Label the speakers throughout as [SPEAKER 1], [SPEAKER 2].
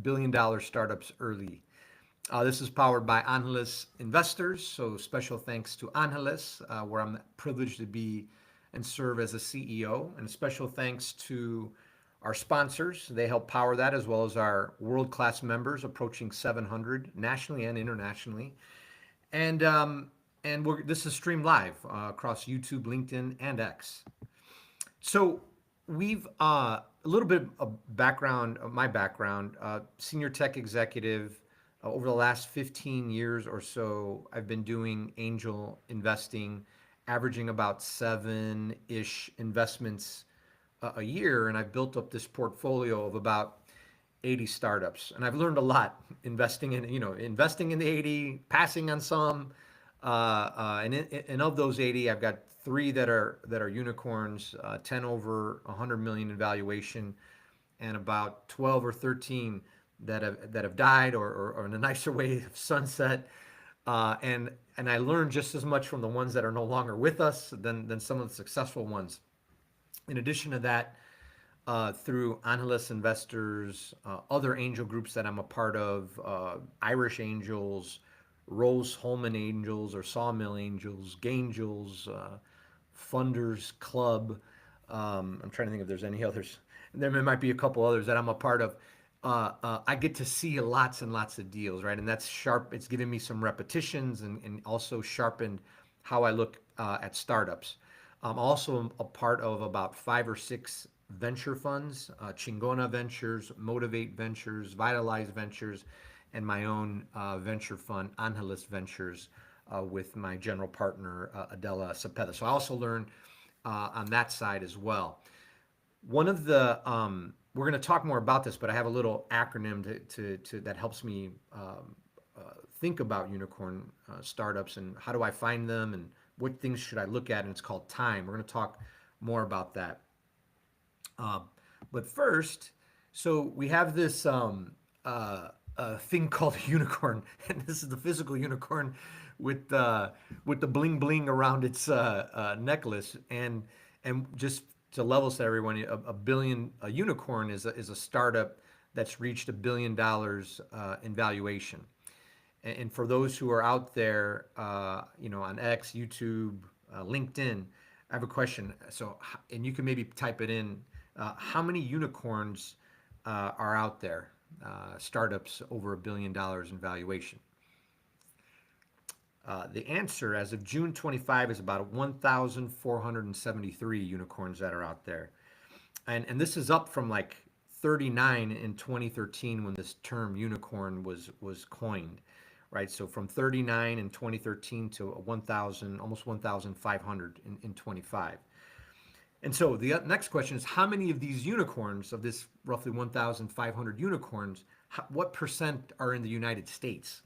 [SPEAKER 1] billion-dollar startups early. This is powered by Angeles Investors, so special thanks to Angeles, where I'm privileged to be and serve as a CEO, and special thanks to our sponsors. They help power that, as well as our world-class members, approaching 700 nationally and internationally. And this is streamed live across YouTube, LinkedIn, and X. So we've a little bit of background, my background, senior tech executive. Over the last 15 years or so, I've been doing angel investing, averaging about seven-ish investments a year, and I've built up this portfolio of about 80 startups. And I've learned a lot investing in the 80, passing on some, and of those 80, I've got three that are unicorns, 10 over 100 million in valuation, and about 12 or 13 that have died or in a nicer way have sunset. And I learned just as much from the ones that are no longer with us than some of the successful ones. In addition to that, through Angeles Investors, other angel groups that I'm a part of, Irish Angels, Rose Holman Angels or Sawmill Angels, Gangels, Funders Club. I'm trying to think if there's any others. There might be a couple others that I'm a part of. I get to see lots and lots of deals, right? And that's sharp. It's given me some repetitions and also sharpened how I look at startups. I'm also a part of about 5 or 6 venture funds, Chingona Ventures, Motivate Ventures, Vitalize Ventures, and my own venture fund, Angeles Ventures, with my general partner, Adela Cepeda. So I also learned on that side as well. One of the we're going to talk more about this, but I have a little acronym to that helps me think about unicorn startups and how do I find them and what things should I look at, and it's called time. We're going to talk more about that. But first, so we have this thing called a unicorn, and this is the physical unicorn with the bling bling around its necklace, and just to level set everyone, a unicorn is a startup that's reached $1 billion in valuation. And for those who are out there, on X, YouTube, LinkedIn, I have a question. So, and you can maybe type it in. How many unicorns are out there? Startups over $1 billion in valuation. The answer, as of June 25, is about 1,473 unicorns that are out there, and this is up from like 39 in 2013 when this term unicorn was coined, right? So from 39 in 2013 to 1,000, almost 1,500 in 25. And so the next question is, how many of these unicorns, of this roughly 1,500 unicorns, what percent are in the United States?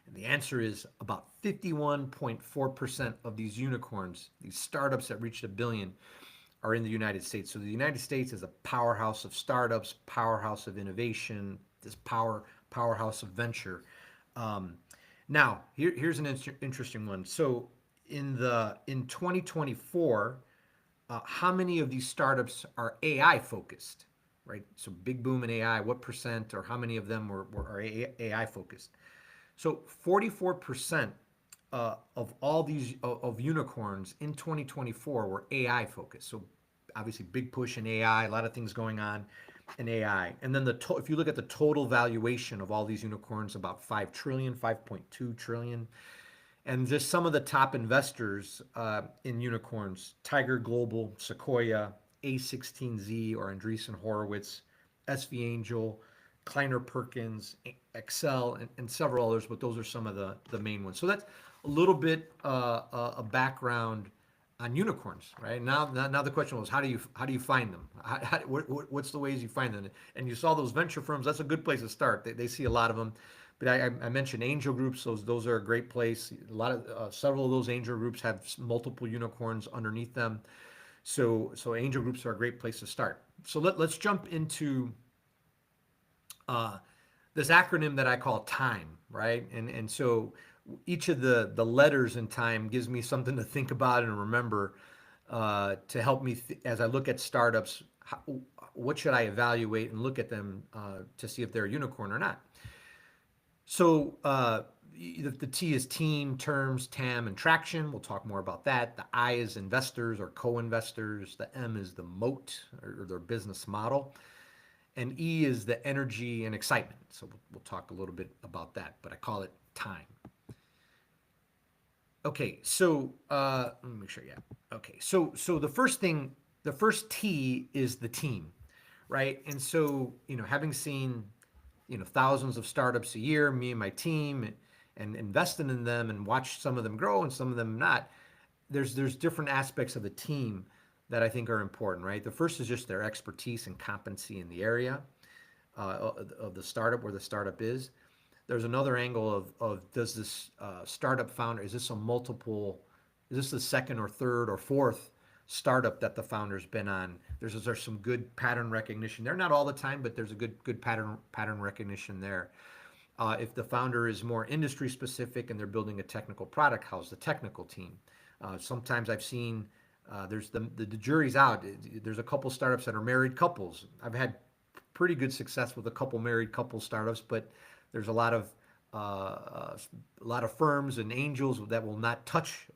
[SPEAKER 1] And the answer is about 51.4% of these unicorns, these startups that reached $1 billion, are in the United States. So the United States is a powerhouse of startups, powerhouse of innovation, this powerhouse of venture. Now, here's an interesting one. So in 2024, how many of these startups are AI focused, right? So big boom in AI, what percent or how many of them are AI focused? So 44% of all these of unicorns in 2024 were AI focused. So obviously big push in AI, a lot of things going on in AI. And then if you look at the total valuation of all these unicorns, about 5 trillion, 5.2 trillion. And just some of the top investors in unicorns: Tiger Global, Sequoia, A16Z or Andreessen Horowitz, SV Angel, Kleiner Perkins, Excel, and several others, but those are some of the main ones. So that's a little bit a background on unicorns, right? Now the question was, how do you find them? What's the ways you find them? And you saw those venture firms. That's a good place to start. They see a lot of them. But I mentioned angel groups. Those are a great place. Several of those angel groups have multiple unicorns underneath them. So angel groups are a great place to start. So let's jump into this acronym that I call TIME, right? And so each of the letters in TIME gives me something to think about and remember to help me as I look at startups. how, what should I evaluate and look at them to see if they're a unicorn or not. So the T is team, terms, TAM, and traction. We'll talk more about that. The I is investors or co-investors. The M is the moat or their business model. And E is the energy and excitement. So we'll talk a little bit about that, but I call it time. Okay, so let me make sure. Yeah. Okay, so the first T is the team, right? And so having seen thousands of startups a year, me and my team, and investing in them and watch some of them grow and some of them not. There's different aspects of the team that I think are important, right? The first is just their expertise and competency in the area of the startup where the startup is. There's another angle of does this startup founder, is this the second or third or fourth startup that the founder's been on? There's some good pattern recognition there. Not all the time, but there's a good pattern recognition there. If the founder is more industry specific and they're building a technical product, how's the technical team? Sometimes I've seen there's the jury's out. There's a couple startups that are married couples. I've had pretty good success with a couple married couple startups, but there's a lot of firms and angels that will not touch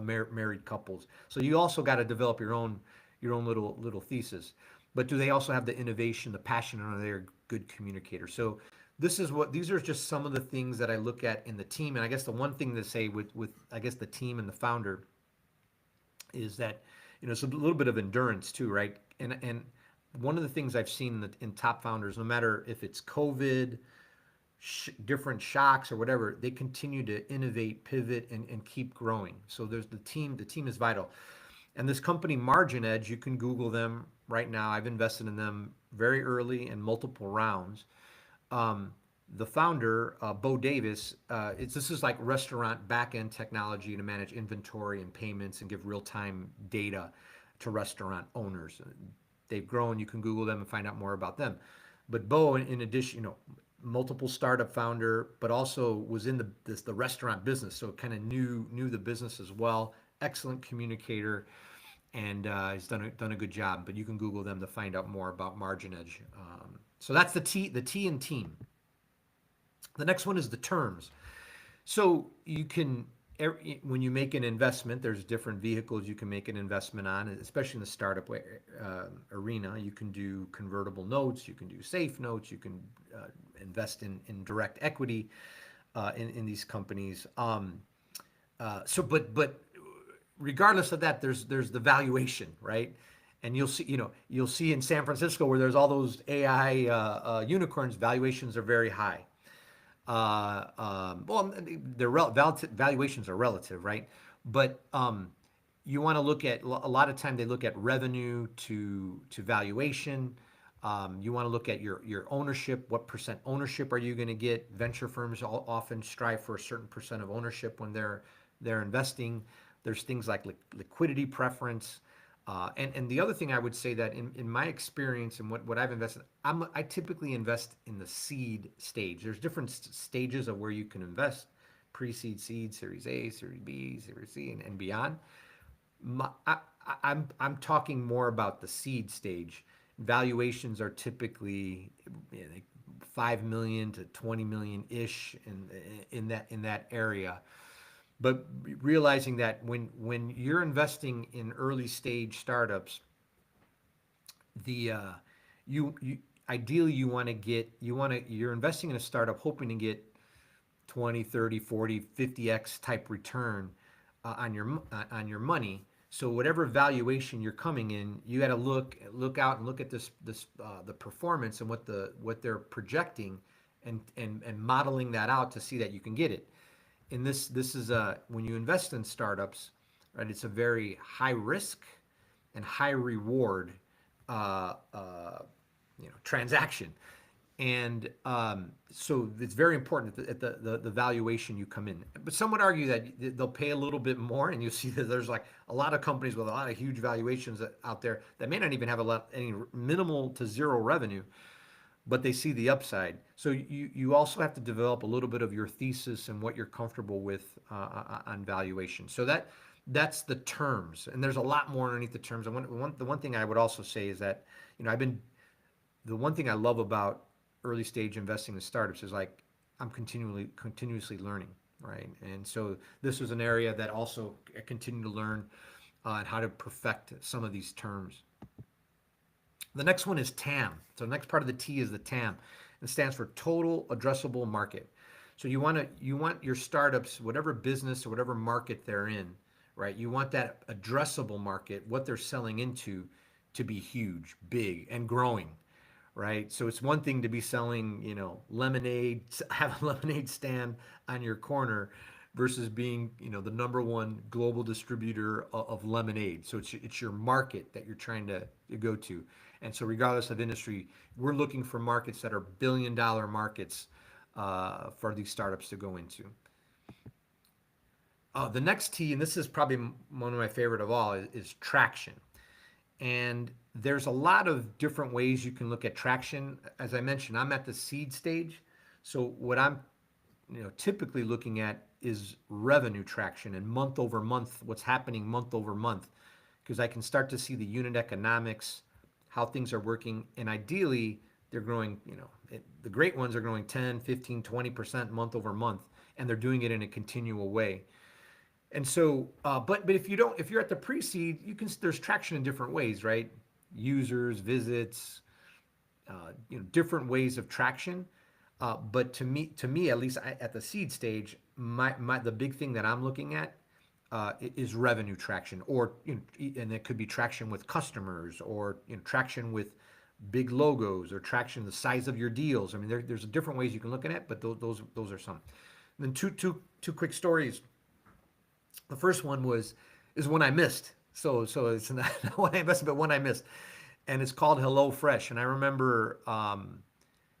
[SPEAKER 1] married couples. So you also got to develop your own little thesis. But do they also have the innovation, the passion, and are they a good communicator? So these are just some of the things that I look at in the team. And I guess the one thing to say with I guess the team and the founder is that it's a little bit of endurance too, right? And one of the things I've seen in top founders, no matter if it's COVID, different shocks or whatever, they continue to innovate, pivot, and keep growing. So there's the team. The team is vital. And this company, Margin Edge, you can Google them right now. I've invested in them very early in multiple rounds. The founder, Bo Davis, this is like restaurant back-end technology to manage inventory and payments and give real-time data to restaurant owners. They've grown. You can Google them and find out more about them. But Bo, in addition, multiple startup founder, but also was in the restaurant business, so kind of knew the business as well. Excellent communicator, and he's done a good job. But you can Google them to find out more about Margin Edge. So that's the T in team. The next one is the terms. So when you make an investment, there's different vehicles you can make an investment on, especially in the startup arena. You can do convertible notes, you can do safe notes, you can invest in direct equity in these companies. But regardless of that, there's the valuation, right? And you'll see in San Francisco where there's all those AI unicorns, valuations are very high. Well, valuations are relative, right? But you want to look at a lot of time they look at revenue to valuation. You want to look at your ownership. What percent ownership are you going to get? Venture firms often strive for a certain percent of ownership when they're investing. There's things like liquidity preference. And the other thing I would say that in my experience and what I've invested, I typically invest in the seed stage. There's different stages of where you can invest: pre-seed, seed, Series A, Series B, Series C, and beyond. I'm talking more about the seed stage. Valuations are typically 5 million to 20 million ish in that area. But realizing that when you're investing in early stage startups, you ideally you're investing in a startup hoping to get 20, 30, 40, 50x type return on your money. So whatever valuation you're coming in, you got to look out and look at the performance and what they're projecting and modeling that out to see that you can get it. And this is when you invest in startups, right? It's a very high risk and high reward transaction. And so it's very important at the valuation you come in. But some would argue that they'll pay a little bit more, and you see that there's like a lot of companies with a lot of huge valuations out there that may not even have any minimal to zero revenue, but they see the upside. So you also have to develop a little bit of your thesis and what you're comfortable with on valuation. So that's the terms, and there's a lot more underneath the terms. And the one thing I would also say is that, I've been the one thing I love about early stage investing in startups is like I'm continuously learning, right? And so this was an area that also I continue to learn and how to perfect some of these terms. The next one is TAM. So the next part of the T is the TAM. It stands for total addressable market. So you want your startups, whatever business or whatever market they're in, right? You want that addressable market, what they're selling into, to be huge, big, and growing, right? So it's one thing to be selling, lemonade, have a lemonade stand on your corner versus being, the number one global distributor of lemonade. So it's your market that you're trying to go to. And so regardless of industry, we're looking for markets that are billion-dollar markets for these startups to go into. The next T, and this is probably one of my favorite of all, is traction. And there's a lot of different ways you can look at traction. As I mentioned, I'm at the seed stage. So what I'm typically looking at is revenue traction and month over month, what's happening month over month, because I can start to see the unit economics, how things are working, and ideally they're growing, the great ones are growing 10, 15, 20% month over month, and they're doing it in a continual way. And so, but if you're at the pre-seed, there's traction in different ways, right? Users, visits, different ways of traction. But to me, at least at the seed stage, the big thing that I'm looking at is revenue traction, or and it could be traction with customers, or traction with big logos, or traction the size of your deals. I mean, there's different ways you can look at it, but those are some. And then two quick stories. The first one is one I missed. So it's not one I invested, but one I missed, and it's called Hello Fresh. And I remember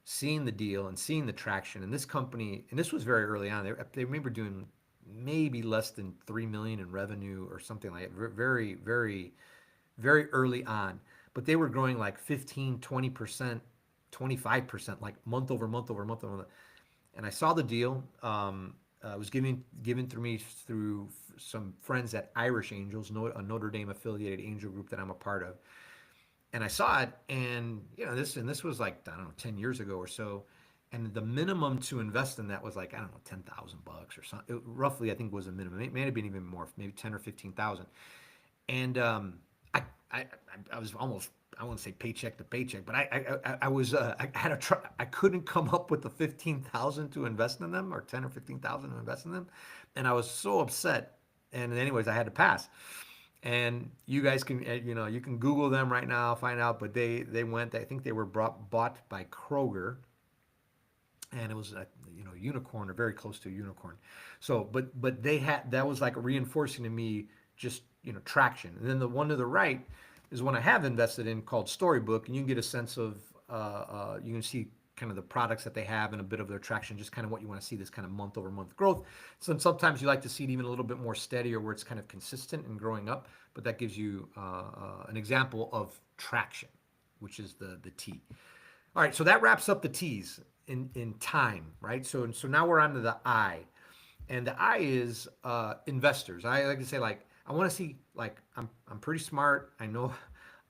[SPEAKER 1] seeing the deal and seeing the traction. And this company, and this was very early on. They remember doing maybe less than 3 million in revenue or something like it. Very, very, very early on. But they were growing like 15, 20%, 25%, like month over month over month over month. And I saw the deal. It was given through me through some friends at Irish Angels, a Notre Dame affiliated angel group that I'm a part of. And I saw it, and this was like, I don't know, 10 years ago or so. And the minimum to invest in that was like, I don't know, $10,000 or something. Roughly, I think was a minimum. It may have been even more, maybe 10 or 15,000. And I was almost, I wouldn't say paycheck to paycheck, but I was I had a try, I couldn't come up with the 15,000 to invest in them, or 10 or 15,000 to invest in them, and I was so upset. And anyways, I had to pass. And you guys can you can Google them right now, find out. But they went. I think they were bought by Kroger, and it was a unicorn, or very close to a unicorn. So, but they had, that was like reinforcing to me just traction. And then the one to the right is one I have invested in called Storybook, and you can get a sense of you can see kind of the products that they have and a bit of their traction, just kind of what you want to see, this kind of month over month growth. So sometimes you like to see it even a little bit more steady, or where it's kind of consistent and growing up, but that gives you an example of traction, which is the T. All right, so that wraps up the T's in time, right? So now we're on to the I, and the I is investors. I like to say, like, I want to see, like, I'm pretty smart. I know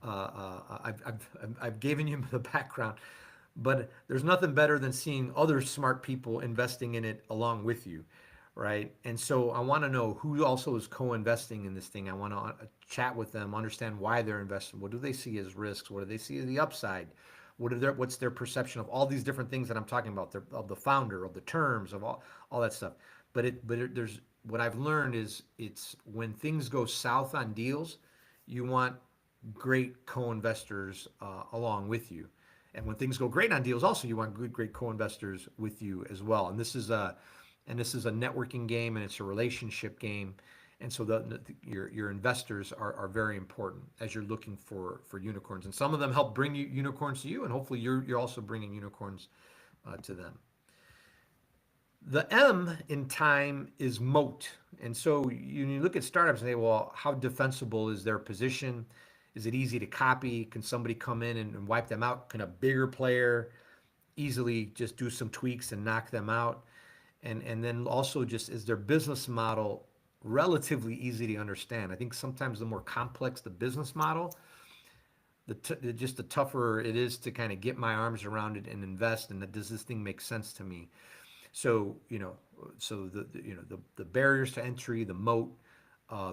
[SPEAKER 1] I've given you the background, but there's nothing better than seeing other smart people investing in it along with you, right? And so I want to know who also is co-investing in this thing. I want to chat with them, understand why they're investing. What do they see as risks? What do they see as the upside? What's their perception of all these different things that I'm talking about, of the founder, of the terms, of all that stuff. There's, what I've learned is, it's when things go south on deals, you want great co-investors along with you. And when things go great on deals, also you want great co-investors with you as well. And this is a networking game, and it's a relationship game. And so your investors are very important as you're looking for unicorns. And some of them help bring you unicorns to you, and hopefully you're also bringing unicorns to them. The M in time is moat. And so you look at startups and say, well, how defensible is their position? Is it easy to copy? Can somebody come in and wipe them out? Can a bigger player easily just do some tweaks and knock them out? And then also, just, is their business model relatively easy to understand. I think sometimes the more complex the business model, just the tougher it is to kind of get my arms around it and invest. And that, does this thing make sense to me? So so the barriers to entry, the moat,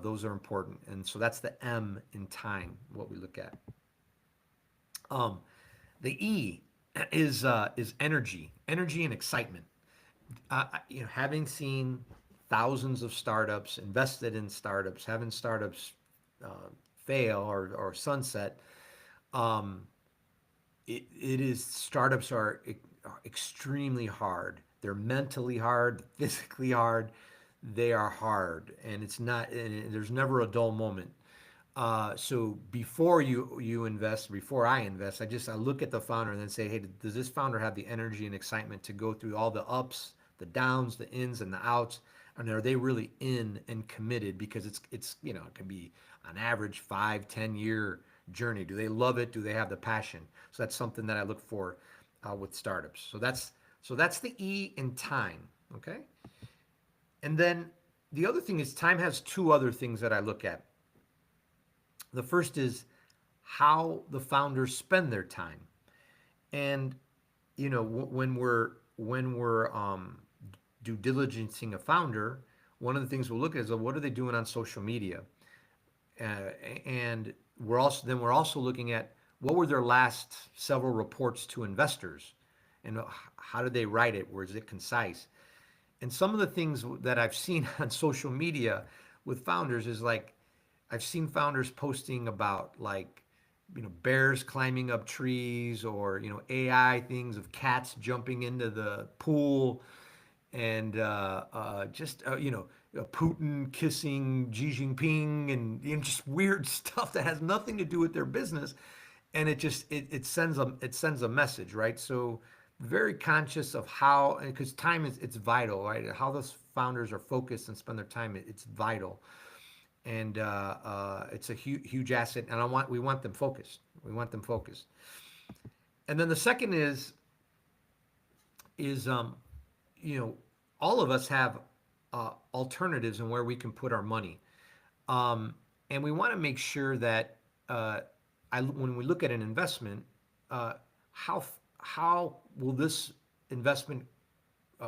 [SPEAKER 1] those are important. And so that's the M in time, what we look at. Um, the E is energy and excitement. Having seen thousands of startups, invested in startups, having startups fail or sunset, um, it is startups are extremely hard. They're mentally hard, physically hard. They are hard, and it's not. And there's never a dull moment. So before you invest, before I invest, I look at the founder and then say, hey, does this founder have the energy and excitement to go through all the ups, the downs, the ins and the outs, and are they really in and committed? Because it's it can be on average 5, 10 year journey. Do they love it? Do they have the passion? So that's something that I look for with startups. So that's the E in time. Okay, and then the other thing is time has two other things that I look at. The first is how the founders spend their time. And when we're due diligencing a founder, one of the things we'll look at is what are they doing on social media, and we're also looking at what were their last several reports to investors, and how did they write it? Was it concise? And some of the things that I've seen on social media with founders is like I've seen founders posting about like bears climbing up trees, or AI things of cats jumping into the pool, and just Putin kissing Xi Jinping, and just weird stuff that has nothing to do with their business, and it sends a message, right? So very conscious of how, because time is it's vital, right? How those founders are focused and spend their time, it's vital, and it's a huge asset. And we want them focused. We want them focused. And then the second is you know all of us have alternatives in where we can put our money, and we want to make sure that when we look at an investment, uh, how how will this investment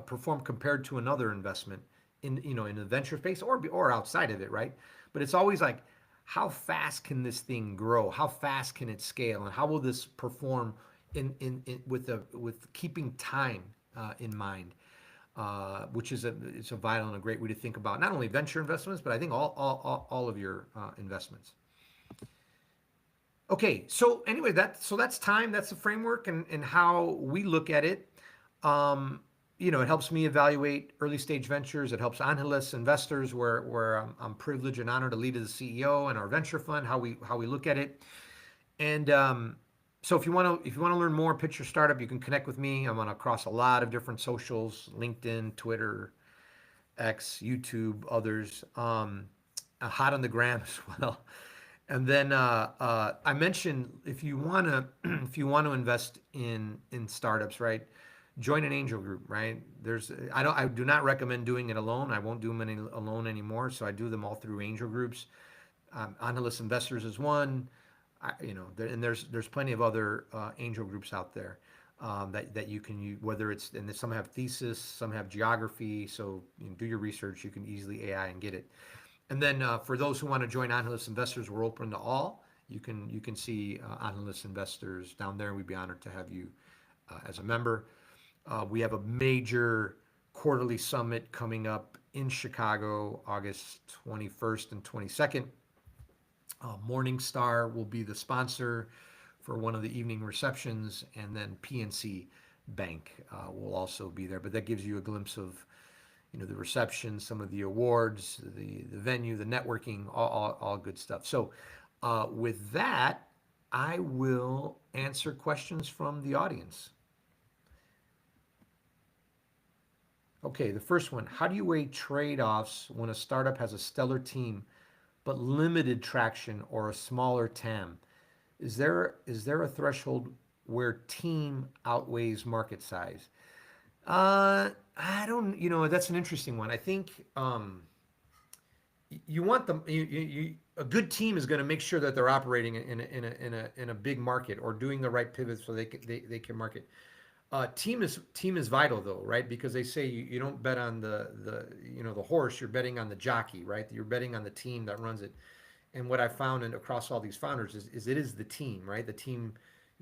[SPEAKER 1] perform compared to another investment in the venture space, or outside of it, right? But it's always like, how fast can this thing grow? How fast can it scale? And how will this perform with keeping time in mind, which is it's a vital and a great way to think about not only venture investments, but I think all of your investments. Okay, so anyway, that's time. That's the framework, and how we look at it. It helps me evaluate early stage ventures. It helps Angeles investors, where I'm privileged and honored to lead as the CEO and our venture fund. How we look at it, and so if you want to learn more, pitch your startup, you can connect with me. I'm on across a lot of different socials: LinkedIn, Twitter, X, YouTube, others. Hot on the gram as well. And then I mentioned, if you want to invest in startups, right? Join an angel group, right? I do not recommend doing it alone. I won't do them alone anymore. So I do them all through angel groups. Analyst Investors is one. And there's plenty of other angel groups out there that you can use. Whether it's, and some have thesis, some have geography. So do your research. You can easily AI and get it. And then for those who want to join Analyst Investors, we're open to all. You can see Analyst Investors down there. We'd be honored to have you as a member. We have a major quarterly summit coming up in Chicago, August 21st and 22nd. Morningstar will be the sponsor for one of the evening receptions, and then PNC Bank will also be there. But that gives you a glimpse of the reception, some of the awards, the venue, the networking, all good stuff. So with that, I will answer questions from the audience. Okay, the first one: how do you weigh trade-offs when a startup has a stellar team but limited traction or a smaller TAM? Is there a threshold where team outweighs market size? I don't, that's an interesting one. I think you want them. A good team is going to make sure that they're operating in a big market or doing the right pivots so they can market. Team is vital though, right? Because they say you don't bet on the horse, you're betting on the jockey, right? You're betting on the team that runs it. And what I found across all these founders is it is the team, right? The team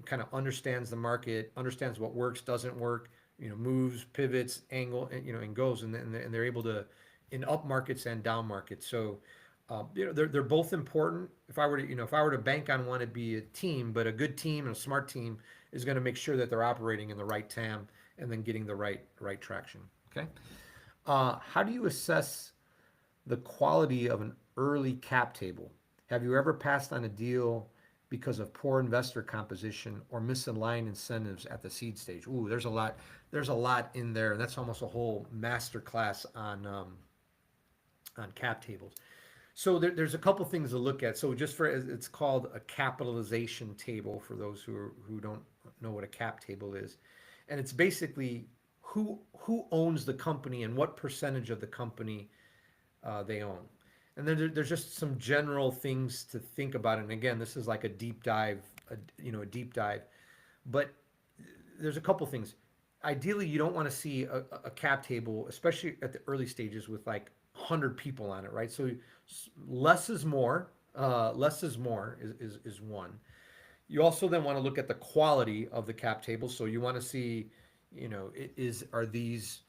[SPEAKER 1] kind of understands the market, understands what works, doesn't work, moves, pivots, angle, and goes, and they're able to in up markets and down markets. So, they're both important. If I were to bank on one, it'd be a team, but a good team and a smart team is going to make sure that they're operating in the right TAM and then getting the right traction. Okay. How do you assess the quality of an early cap table? Have you ever passed on a deal because of poor investor composition or misaligned incentives at the seed stage? Ooh, there's a lot. There's a lot in there. That's almost a whole master class on cap tables. So there's a couple things to look at. So just for it's called a capitalization table for those who don't know what a cap table is, and it's basically who owns the company and what percentage of the company they own. And then there's just some general things to think about. And again, this is like a deep dive, a deep dive. But there's a couple things. Ideally, you don't want to see a cap table, especially at the early stages, with like 100 people on it, right? So less is more. Less is more is one. You also then want to look at the quality of the cap table. So you want to see, are these,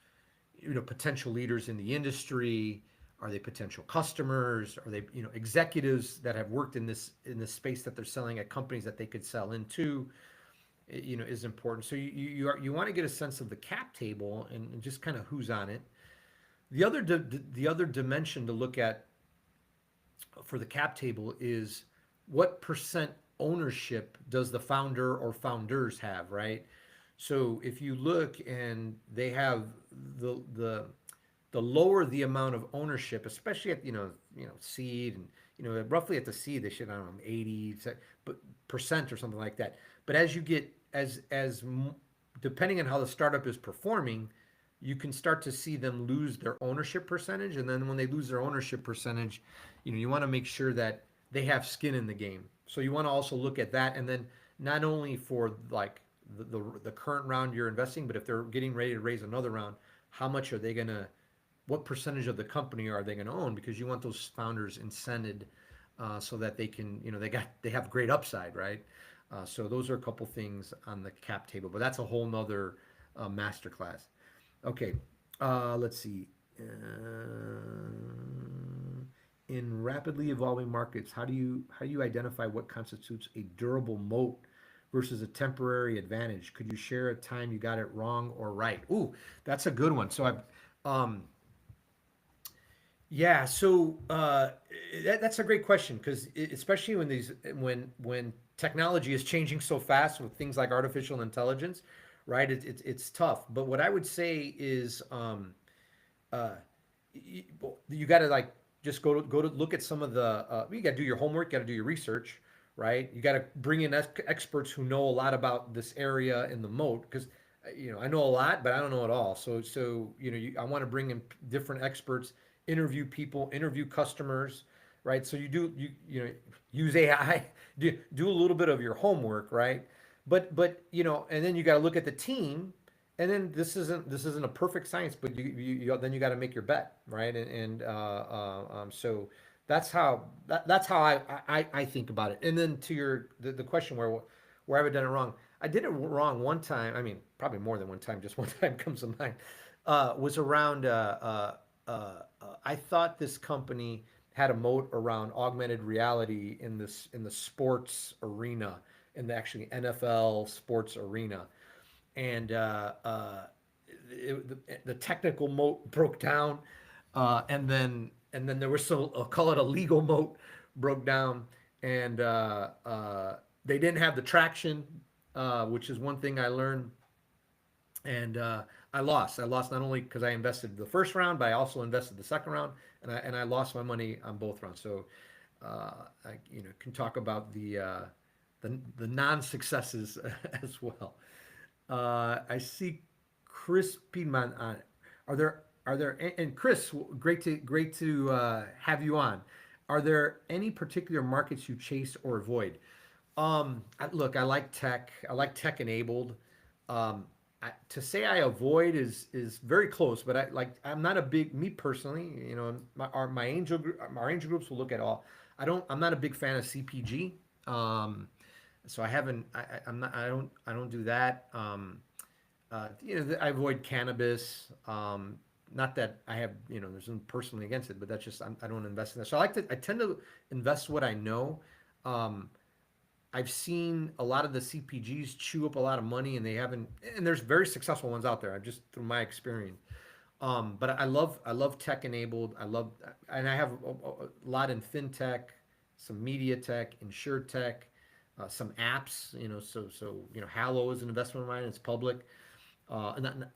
[SPEAKER 1] potential leaders in the industry? Are they potential customers? Are they, executives that have worked in this space that they're selling at companies that they could sell into? Is important. So you want to get a sense of the cap table and just kind of who's on it. The other dimension to look at for the cap table is what percent ownership does the founder or founders have, right? So if you look and they have the lower the amount of ownership, especially at seed, and roughly at the seed they should, I don't know, 80 but percent or something like that. But as you get depending on how the startup is performing, you can start to see them lose their ownership percentage, and then when they lose their ownership percentage, you want to make sure that they have skin in the game. So you want to also look at that, and then not only for like the current round you're investing, but if they're getting ready to raise another round, how much are they gonna what percentage of the company are they going to own? Because you want those founders incented so that they can, they have great upside, right? So those are a couple things on the cap table, but that's a whole nother masterclass. Okay, let's see. In rapidly evolving markets, how do you identify what constitutes a durable moat versus a temporary advantage? Could you share a time you got it wrong or right? Ooh, that's a good one. So I've yeah, so that's a great question because especially when technology is changing so fast with things like artificial intelligence, right? It's tough. But what I would say is uh, you got to like just go to look at some of the you got to do your homework, got to do your research, right? You got to bring in experts who know a lot about this area in the moat because I know a lot, but I don't know it all. So I want to bring in different experts, interview people, interview customers, right? So use AI, do a little bit of your homework, right? But and then you got to look at the team, and then this isn't a perfect science, but then you got to make your bet, right? So that's how I think about it. And then to the question where have I done it wrong? I did it wrong one time. I mean, probably more than one time. Just one time comes to mind. Was around. I thought this company had a moat around augmented reality in the sports arena, in the actually NFL sports arena, and the technical moat broke down, and then there was some, I'll call it a legal moat, broke down, and they didn't have the traction, which is one thing I learned, and I lost. I lost not only because I invested the first round, but I also invested the second round, and I lost my money on both rounds. So I can talk about the non successes as well. I see Chris Piedmont on it. Are there Are there and Chris, great to have you on. Are there any particular markets you chase or avoid? Look, I like tech. I like tech enabled. To say I avoid is very close, but I'm not a big me personally. You know, my angel our angel groups will look at all. I'm not a big fan of CPG. So I haven't. I'm not. I don't do that. I avoid cannabis. Not that I have, there's nothing personally against it, but that's just I don't invest in that. So I tend to invest what I know. Um, I've seen a lot of the CPGs chew up a lot of money, and they haven't. And there's very successful ones out there. I've just through my experience. But I love tech enabled. And I have a lot in fintech, some media tech, insure tech, some apps. Hallow is an investment of mine. It's public.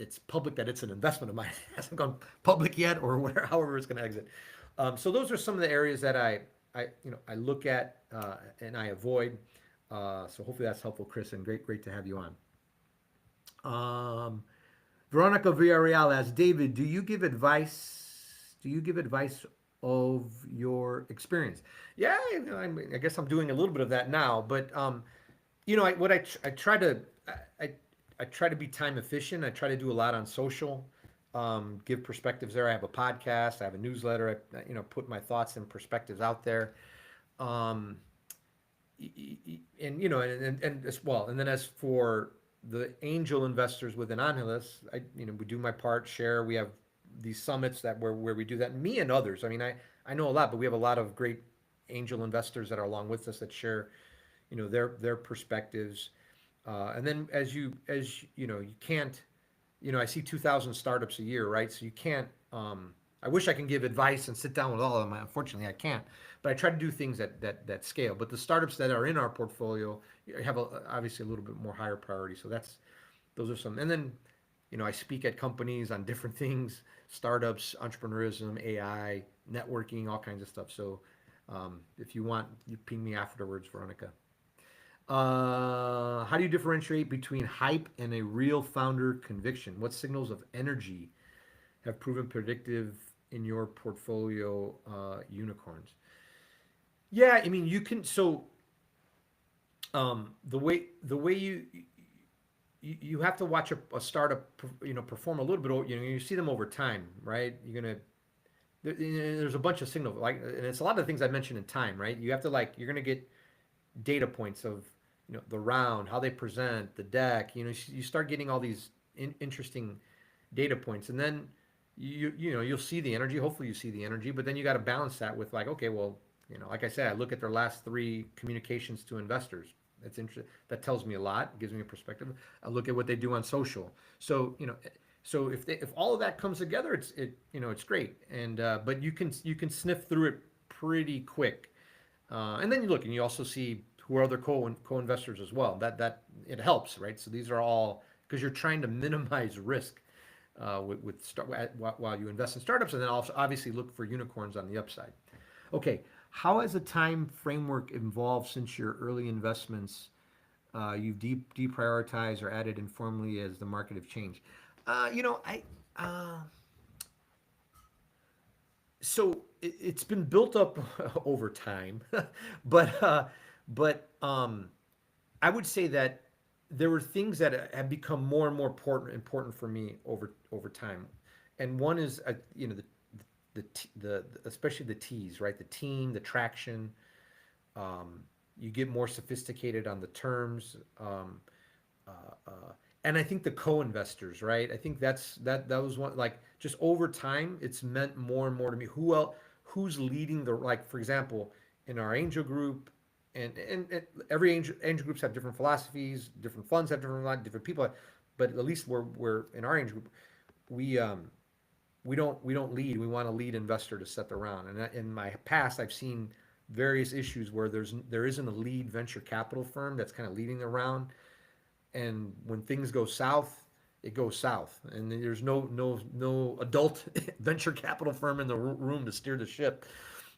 [SPEAKER 1] It's public that it's an investment of mine. It hasn't gone public yet, or whatever, however it's going to exit. So those are some of the areas that I look at and I avoid. So hopefully that's helpful, Chris, and great to have you on. Veronica Villarreal asks, David, do you give advice? Do you give advice of your experience? Yeah, I guess I'm doing a little bit of that now, but I try to I, I try to be time efficient. I try to do a lot on social, give perspectives there. I have a podcast. I have a newsletter. Put my thoughts and perspectives out there. Um, and as well. And then as for the angel investors within Angeles, we do my part, share. We have these summits where we do that. Me and others. I know a lot, but we have a lot of great angel investors that are along with us that share, their perspectives. And then you can't, I see 2,000 startups a year, right? So you can't. I wish I can give advice and sit down with all of them. Unfortunately, I can't. But I try to do things that scale. But the startups that are in our portfolio have obviously a little bit more higher priority. So those are some. And then, I speak at companies on different things: startups, entrepreneurism, AI, networking, all kinds of stuff. So if you want, you ping me afterwards, Veronica. How do you differentiate between hype and a real founder conviction? What signals of energy have proven predictive in your portfolio unicorns? Yeah, you can. So the way you have to watch a startup, perform a little bit. You see them over time, right? There's a bunch of signals, and it's a lot of the things I mentioned in time, right? You have to you're gonna get data points of the round, how they present, the deck. You start getting all these interesting data points, and then you'll see the energy. Hopefully, you see the energy, but then you got to balance that with okay, well, like I said, I look at their last 3 communications to investors. That's interesting. That tells me a lot. It gives me a perspective. I look at what they do on social. So so if all of that comes together, it's great. And but you can sniff through it pretty quick. And then you look and you also see who are other co-investors as well. That it helps, right? So these are all because you're trying to minimize risk while you invest in startups, and then also obviously look for unicorns on the upside. Okay, how has the time framework evolved since your early investments? You've deprioritized or added informally as the market have changed. I so it's been built up over time, but I would say that there were things that have become more and more important for me over time, and one is the especially the T's, right? The team, the traction. You get more sophisticated on the terms. Uh, uh, and I think the co-investors, right? I think that was one just over time, it's meant more and more to me. Who's leading for example, in our angel group, and every angel groups have different philosophies, different funds have different people, but at least we're in our angel group, we we don't lead. We want a lead investor to set the round. And in my past, I've seen various issues where there isn't a lead venture capital firm that's kind of leading the round, and when things go south, it goes south, and there's no adult venture capital firm in the room to steer the ship.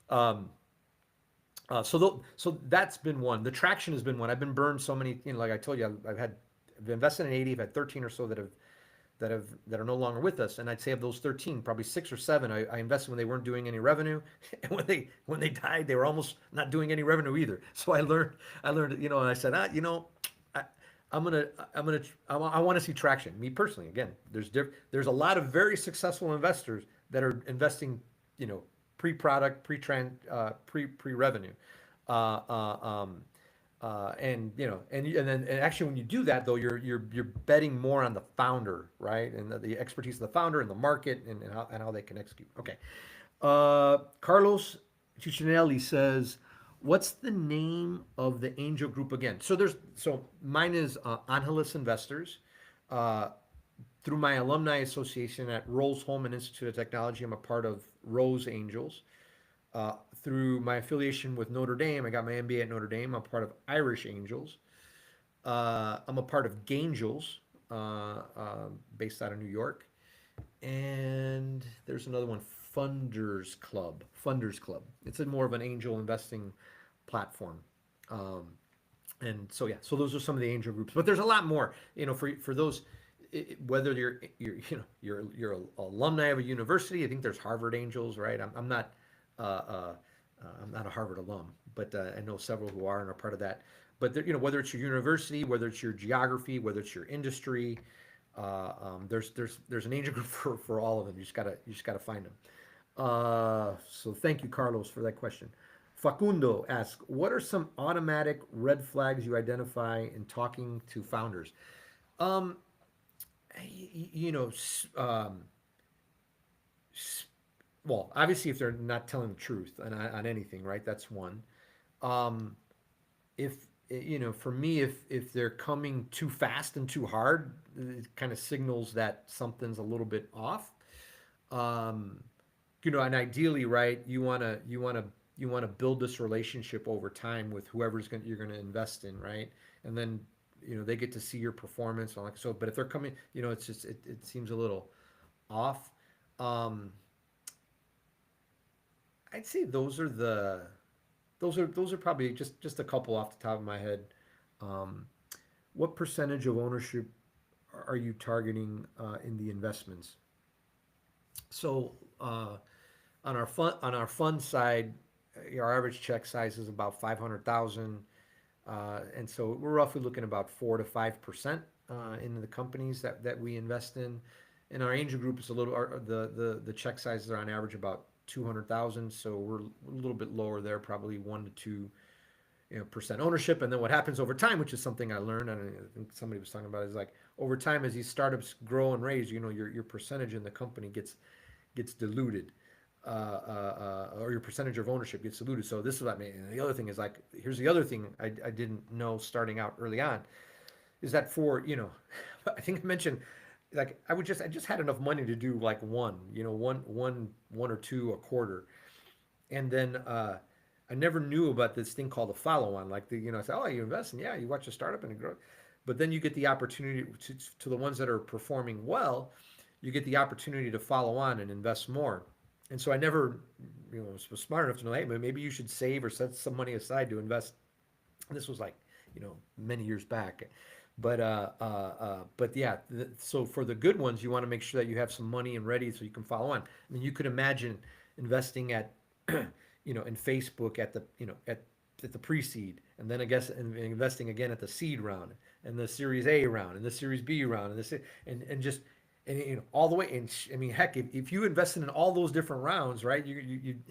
[SPEAKER 1] Um, so that's been one. The traction has been one. I've been burned so many. Like I told you, I've invested in 80. I've had 13 or so that have that are no longer with us. And I'd say of those 13, probably 6 or 7 I invested when they weren't doing any revenue, and when they died, they were almost not doing any revenue either. So I learned, and I said, I, I'm gonna I'm gonna I want to see traction. Me personally, again, there's a lot of very successful investors that are investing, pre-product, pre revenue, uh, uh, um, and actually when you do that though, you're betting more on the founder, right, and the expertise of the founder and the market, and how they can execute. Okay, Carlos Cuccinelli says, "What's the name of the angel group again?" So mine is Angeles Investors. Uh, Through my alumni association at Rose Holman Institute of Technology, I'm a part of Rose Angels. Through my affiliation with Notre Dame, I got my MBA at Notre Dame. I'm part of Irish Angels. I'm a part of Gangels, based out of New York. And there's another one, Funders Club. Funders Club. It's more of an angel investing platform. Um, and so yeah, so those are some of the angel groups, but there's a lot more. For those, whether you're an alumni of a university. I think there's Harvard Angels, right? I'm not. Uh, uh, I'm not a Harvard alum, but I know several who are and are part of that. But whether it's your university, whether it's your geography, whether it's your industry, there's an angel group for all of them. You just gotta find them. So thank you, Carlos, for that question. Facundo asks, what are some automatic red flags you identify in talking to founders? Um, you know, well, obviously, if they're not telling the truth on anything, right? That's one. Um, if for me, if they're coming too fast and too hard, it kind of signals that something's a little bit off. Um, and ideally, right, you wanna build this relationship over time with you're gonna invest in, right? And then they get to see your performance and like so. But if they're coming, it's just it seems a little off. Um, I'd say those are probably just a couple off the top of my head. Um, what percentage of ownership are you targeting in the investments? So on our fund side, our average check size is about 500,000, and so we're roughly looking about 4 to 5% in the companies that we invest in. And our angel group is a little the check sizes are on average about 200,000, so we're a little bit lower there, probably 1 to 2 percent ownership. And then what happens over time, which is something I learned, and I think somebody was talking about, is like over time as these startups grow and raise, your percentage in the company gets diluted, or your percentage of ownership gets diluted. So this is what I mean. And the other thing is, like, here's the other thing I didn't know starting out early on, is that I think I mentioned, like, I just had enough money to do like one or two a quarter, and then I never knew about this thing called a follow-on. Like I said, oh, you invest, and yeah, you watch a startup and it grows, but then you get the opportunity to the ones that are performing well, you get the opportunity to follow on and invest more. And so I never, was smart enough to know, hey, maybe you should save or set some money aside to invest. And this was like, many years back. But yeah, so for the good ones, you want to make sure that you have some money and ready so you can follow on. I mean, you could imagine investing at, in Facebook at the pre-seed, and then I guess investing again at the seed round, and the Series A round, and the Series B round, and and just all the way. And I mean, heck, if you invested in all those different rounds, right, you'd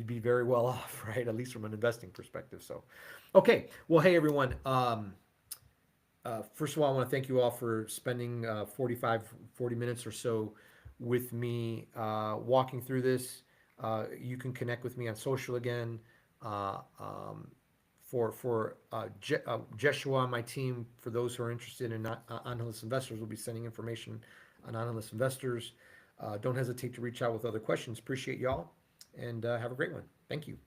[SPEAKER 1] be very well off, right? At least from an investing perspective. So, okay. Well, hey, everyone. First of all, I want to thank you all for spending 40 minutes or so with me walking through this. You can connect with me on social again. Uh, um, for Jeshua and my team, for those who are interested in Analyst Investors, we'll be sending information on Analyst Investors. Don't hesitate to reach out with other questions. Appreciate y'all, and have a great one. Thank you.